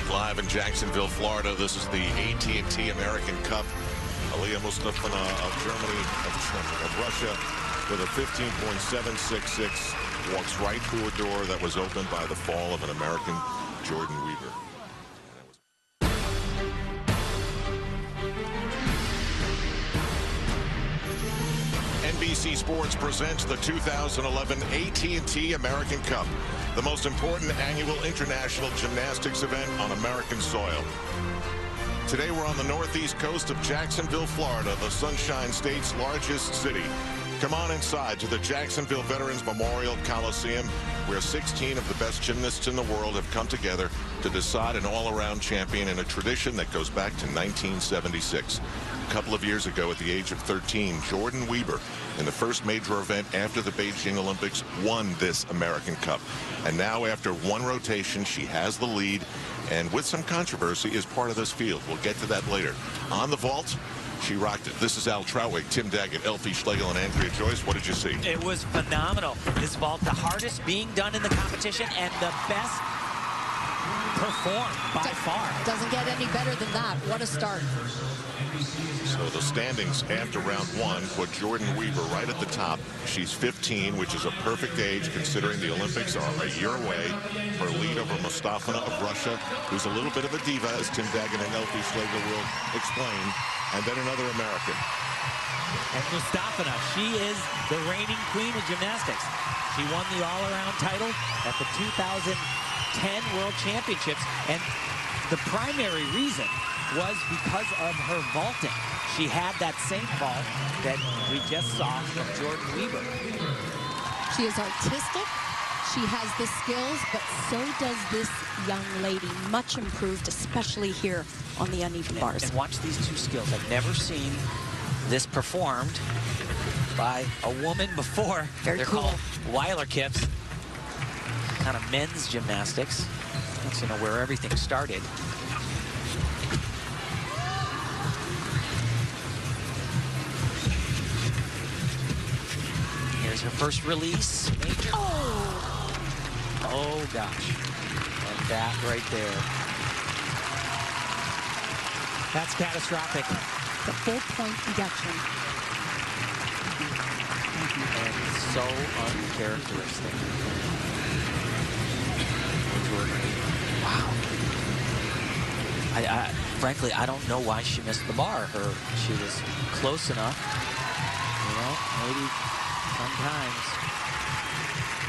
Back live in Jacksonville, Florida. This is the AT&T American Cup. Aliyah Mustafana of Russia with a 15.766 walks right through a door that was opened by the fall of an American, Jordan Weaver. NBC Sports presents the 2011 AT&T American Cup, the most important annual international gymnastics event on American soil. Today we're on the northeast coast of Jacksonville, Florida, the Sunshine State's largest city. Come on inside to the Jacksonville Veterans Memorial Coliseum, where 16 of the best gymnasts in the world have come together to decide an all-around champion in a tradition that goes back to 1976. A couple of years ago, at the age of 13, Jordan Weaver, in the first major event after the Beijing Olympics, won this American Cup. And now, after one rotation, she has the lead, and with some controversy, is part of this field. We'll get to that later. On the vault, she rocked it. This is Al Troutwig, Tim Daggett, Elfie Schlegel, and Andrea Joyce. What did you see? It was phenomenal. This vault, the hardest being done in the competition and the best performed by far. Doesn't get any better than that. What a start. So the standings after round one put Jordan Weaver right at the top. She's 15, which is a perfect age considering the Olympics are a year away. Her lead over Mustafana of Russia, who's a little bit of a diva, as Tim Daggett and Elfie Schlegel will explain. And then another American. And Mustafana, she is the reigning queen of gymnastics. She won the all-around title at the 2010 World Championships. And the primary reason was because of her vaulting. She had that same vault that we just saw from Jordan Weaver. She is artistic. She has the skills, but so does this young lady. Much improved, especially here on the uneven bars. And watch these two skills. I've never seen this performed by a woman before. Very cool. Called Weiler kips. Kind of men's gymnastics. That's, you know, where everything started. Here's her first release. Major. Oh, gosh. And that right there. That's catastrophic. The full-point deduction. And so uncharacteristic. Wow. Frankly, I don't know why she missed the bar. She was close enough. You know, maybe sometimes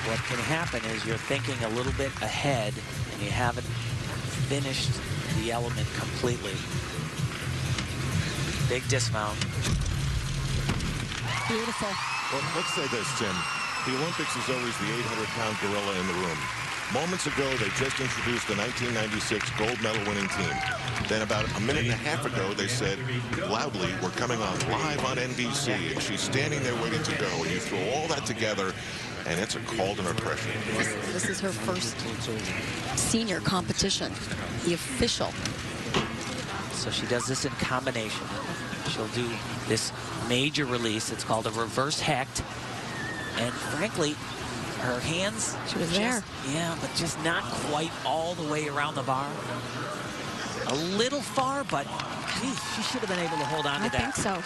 what can happen is you're thinking a little bit ahead and you haven't finished the element completely. Big dismount. Beautiful. Well, let's say this, Tim. The Olympics is always the 800-pound gorilla in the room. Moments ago, they just introduced the 1996 gold medal winning team. Then about a minute and a half ago, they said loudly, we're coming on live on NBC, and she's standing there waiting to go. And you throw all that together, and it's a call to no pressure. This is her first senior competition, the official. So she does this in combination. She'll do this major release. It's called a reverse hecht. And frankly, her hands, she was there. Yeah, but just not quite all the way around the bar. A little far, but geez, she should have been able to hold on to that. I think so.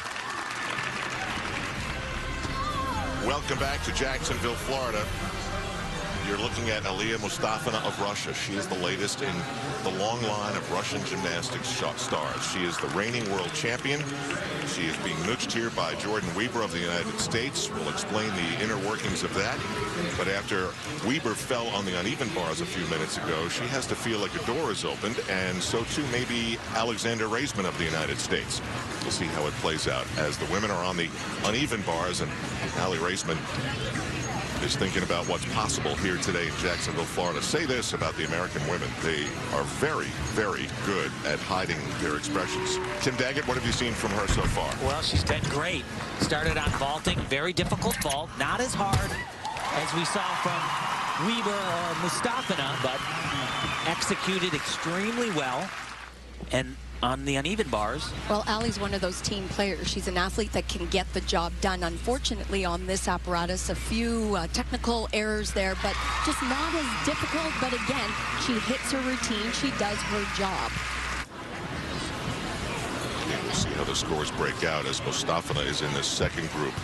Welcome back to Jacksonville, Florida. You're looking at Aliyah Mustafana of Russia. She is the latest in the long line of Russian gymnastics stars. She is the reigning world champion. She is being nudged here by Jordan Weaver of the United States. We'll explain the inner workings of that. But after Weaver fell on the uneven bars a few minutes ago, she has to feel like a door is opened, and so too maybe Alexander Raisman of the United States. We'll see how it plays out as the women are on the uneven bars, and Ali Raisman is thinking about what's possible here today in Jacksonville, Florida. Say this about the American women. They are very, very good at hiding their expressions. Tim Daggett, what have you seen from her so far? Well, she's been great. Started on vaulting, very difficult vault. Not as hard as we saw from Weaver or Mustafana, but executed extremely well. And on the uneven bars. Well, Allie's one of those team players. She's an athlete that can get the job done. Unfortunately, on this apparatus, a few technical errors there, but just not as difficult. But again, she hits her routine. She does her job. We'll see how the scores break out as Mustafina is in this second group.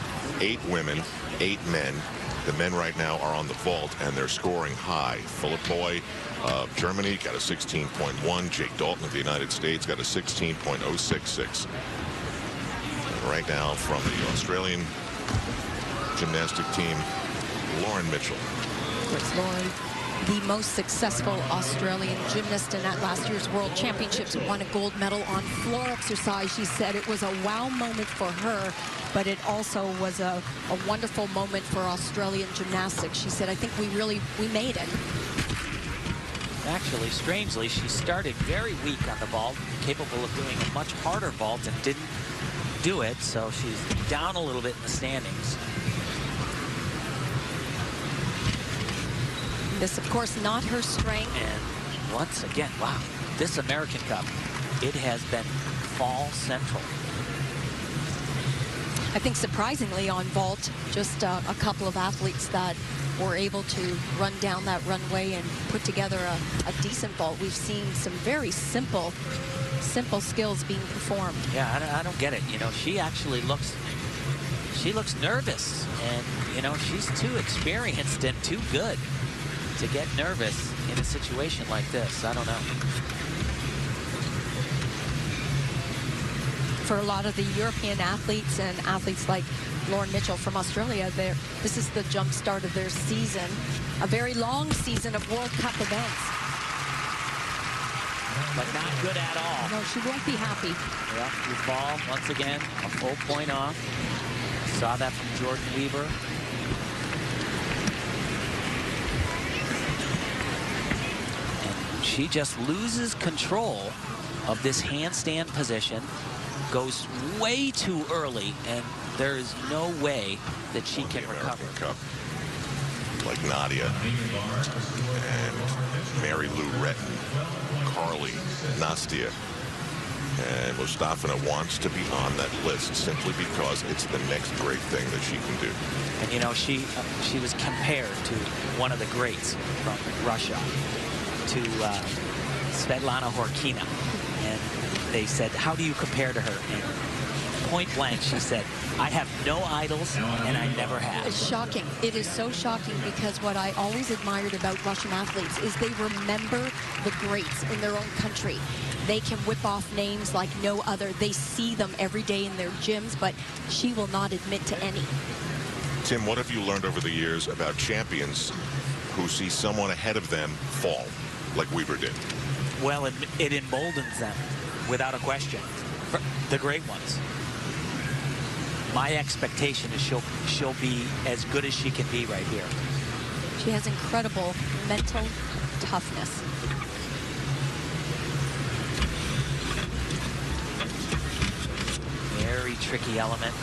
8 women, 8 men. The men right now are on the vault, and they're scoring high. Philip Boy of Germany got a 16.1. Jake Dalton of the United States got a 16.066. And right now from the Australian gymnastic team, Lauren Mitchell. It's Lauren, the most successful Australian gymnast in at last year's World Championships, won a gold medal on floor exercise. She said it was a wow moment for her, but it also was a wonderful moment for Australian gymnastics. She said, I think we made it. Actually, strangely, she started very weak on the vault, capable of doing a much harder vault, and didn't do it, so she's down a little bit in the standings. This, of course, not her strength. And once again, wow, this American Cup, it has been fall central. I think surprisingly on vault, just a couple of athletes that were able to run down that runway and put together a decent vault. We've seen some very simple skills being performed. Yeah, I don't get it. You know, she actually looks nervous, and you know, she's too experienced and too good to get nervous in a situation like this. I don't know. For a lot of the European athletes and athletes like Lauren Mitchell from Australia, this is the jump start of their season, a very long season of World Cup events. But not good at all. No, she won't be happy. Well, you fall once again, a full point off. Saw that from Jordan Weaver. And she just loses control of this handstand position, goes way too early, and there is no way that she can recover. Cup, like Nadia and Mary Lou Retton, Carly, Nastia, and Mustafina wants to be on that list simply because it's the next great thing that she can do. And you know, she was compared to one of the greats from Russia, to Svetlana Horkina, and they said, how do you compare to her? And point blank, she said, I have no idols, and I never have. It's shocking. It is so shocking, because what I always admired about Russian athletes is they remember the greats in their own country. They can whip off names like no other. They see them every day in their gyms, but she will not admit to any. Tim, what have you learned over the years about champions who see someone ahead of them fall, like Weaver did? Well, it emboldens them, without a question. The great ones. My expectation is she'll be as good as she can be right here. She has incredible mental toughness. Very tricky element.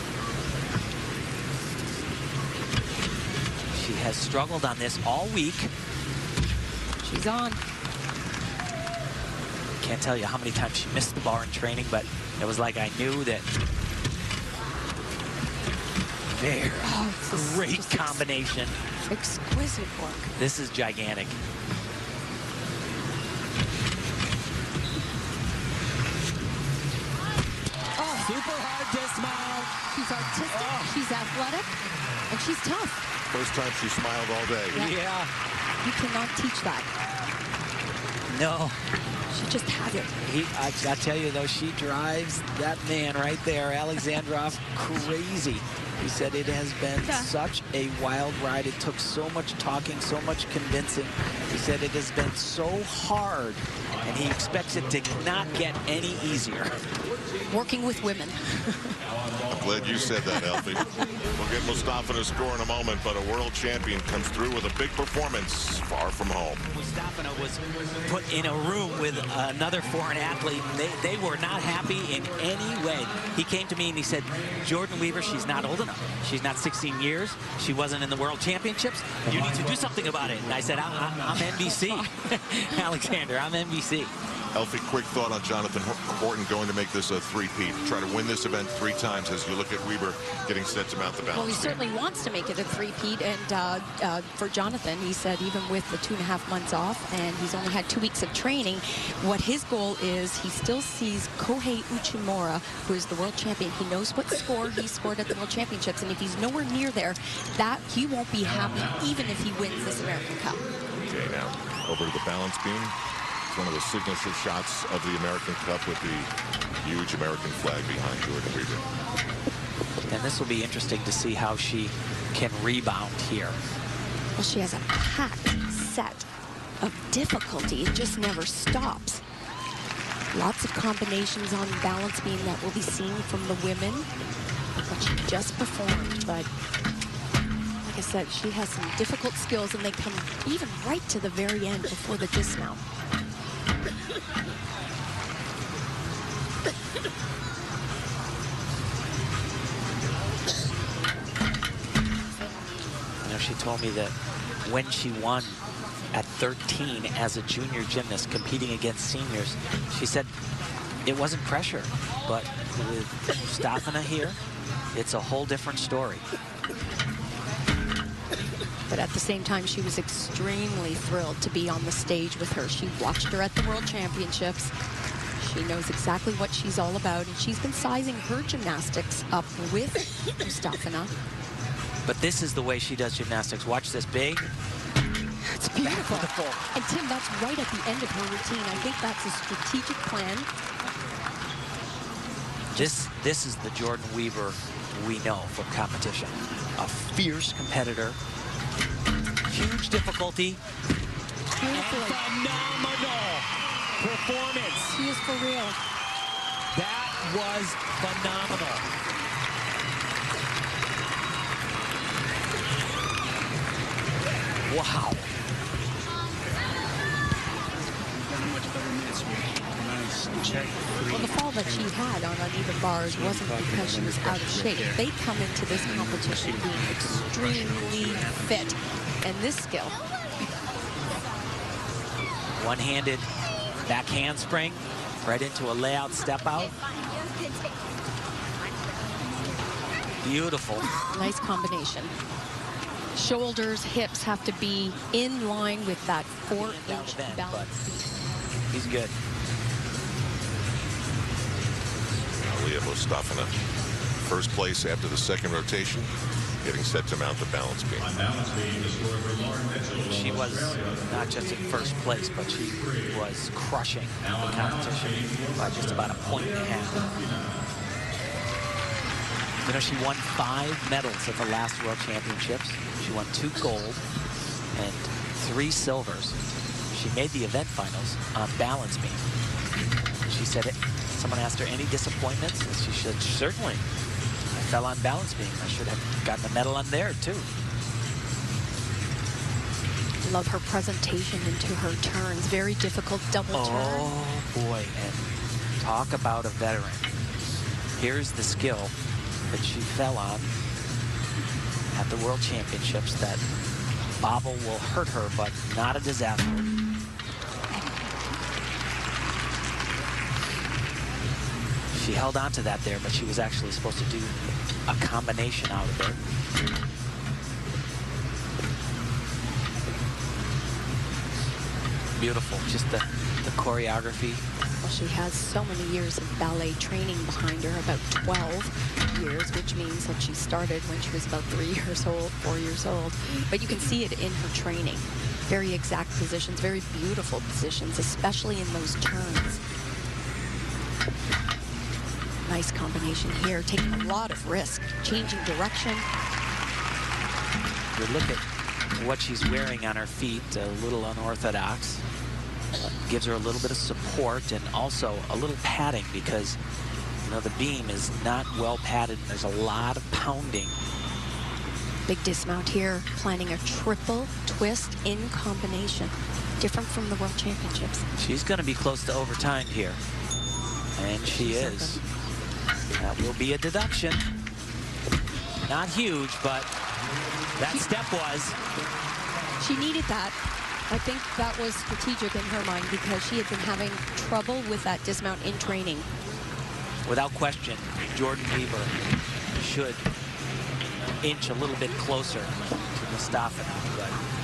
She has struggled on this all week. She's on. Can't tell you how many times she missed the bar in training, but it was like I knew that. There. Oh, great combination. Exquisite work. This is gigantic. Oh, super hard dismount. She's artistic, she's athletic, and she's tough. First time she smiled all day. Yeah. You cannot teach that. No. She just had it. I tell you, though, she drives that man right there, Alexandrov, crazy. He said it has been such a wild ride. It took so much talking, so much convincing. He said it has been so hard, and he expects it to not get any easier. Working with women. I'm glad you said that, Alfie. We'll get Mustafina score in a moment, but a world champion comes through with a big performance far from home. Mustafina was put in a room with another foreign athlete. They were not happy in any way. He came to me and he said, Jordan Weaver, she's not old enough. She's not 16 years. She wasn't in the World Championships. You need to do something about it. And I said, I'm NBC. Alexander, I'm NBC. Elfie, quick thought on Jonathan Horton going to make this a three-peat. Try to win this event 3 times as you look at Weber getting set to mount the balance. Well, he certainly wants to make it a three-peat, and for Jonathan, he said even with the 2.5 months off, and he's only had 2 weeks of training, what his goal is, he still sees Kohei Uchimura, who is the world champion. He knows what score he scored at the World Championships, and if he's nowhere near there, that he won't be happy even if he wins this American Cup. Okay, now over to the balance beam. It's one of the signature shots of the American Cup with the huge American flag behind Jordan Weber. And this will be interesting to see how she can rebound here. Well, she has a packed set of difficulty. It just never stops. Lots of combinations on balance beam that we'll be seeing from the women. What she just performed, but like I said, she has some difficult skills, and they come even right to the very end before the dismount. You know, she told me that when she won at 13 as a junior gymnast competing against seniors, she said it wasn't pressure, but with Stafina here, it's a whole different story. But at the same time, she was extremely thrilled to be on the stage with her. She watched her at the World Championships. She knows exactly what she's all about, and she's been sizing her gymnastics up with Stafina. But this is the way she does gymnastics. Watch this big. It's beautiful. And Tim, that's right at the end of her routine. I think that's a strategic plan. This is the Jordan Weber we know from competition. A fierce competitor. Huge difficulty. Beautiful. And phenomenal performance. She is for real. That was phenomenal. Wow. Well, the fall that she had on uneven bars wasn't because she was out of shape. They come into this competition being extremely fit. And this skill. One-handed back handspring right into a layout step out. Beautiful. Nice combination. Shoulders, hips have to be in line with that 4-inch balance. He's good. Leah Mustafina, first place after the second rotation, getting set to mount the balance beam. She was not just in first place, but she was crushing the competition by just about 1.5 points. You know, she won 5 medals at the last World Championships. She won 2 gold and 3 silvers. She made the event finals on balance beam. She said it. Someone asked her any disappointments, and she said, certainly. I fell on balance beam. I should have gotten a medal on there, too. Love her presentation into her turns. Very difficult double turn. Oh, boy. And talk about a veteran. Here's the skill that she fell on at the World Championships. That bobble will hurt her, but not a disaster. She held on to that there, but she was actually supposed to do a combination out of it. Beautiful, just the choreography. Well, she has so many years of ballet training behind her, about 12 years, which means that she started when she was about 3 years old, 4 years old. But you can see it in her training. Very exact positions, very beautiful positions, especially in those turns. Nice combination here, taking a lot of risk, changing direction. You look at what she's wearing on her feet, a little unorthodox. Gives her a little bit of support and also a little padding because, you know, the beam is not well padded and there's a lot of pounding. Big dismount here, planning a triple twist in combination. Different from the World Championships. She's going to be close to overtime here. And she is. That will be a deduction. Not huge, but that step was. She needed that. I think that was strategic in her mind because she had been having trouble with that dismount in training. Without question, Jordan Weaver should inch a little bit closer to Mustafa now, but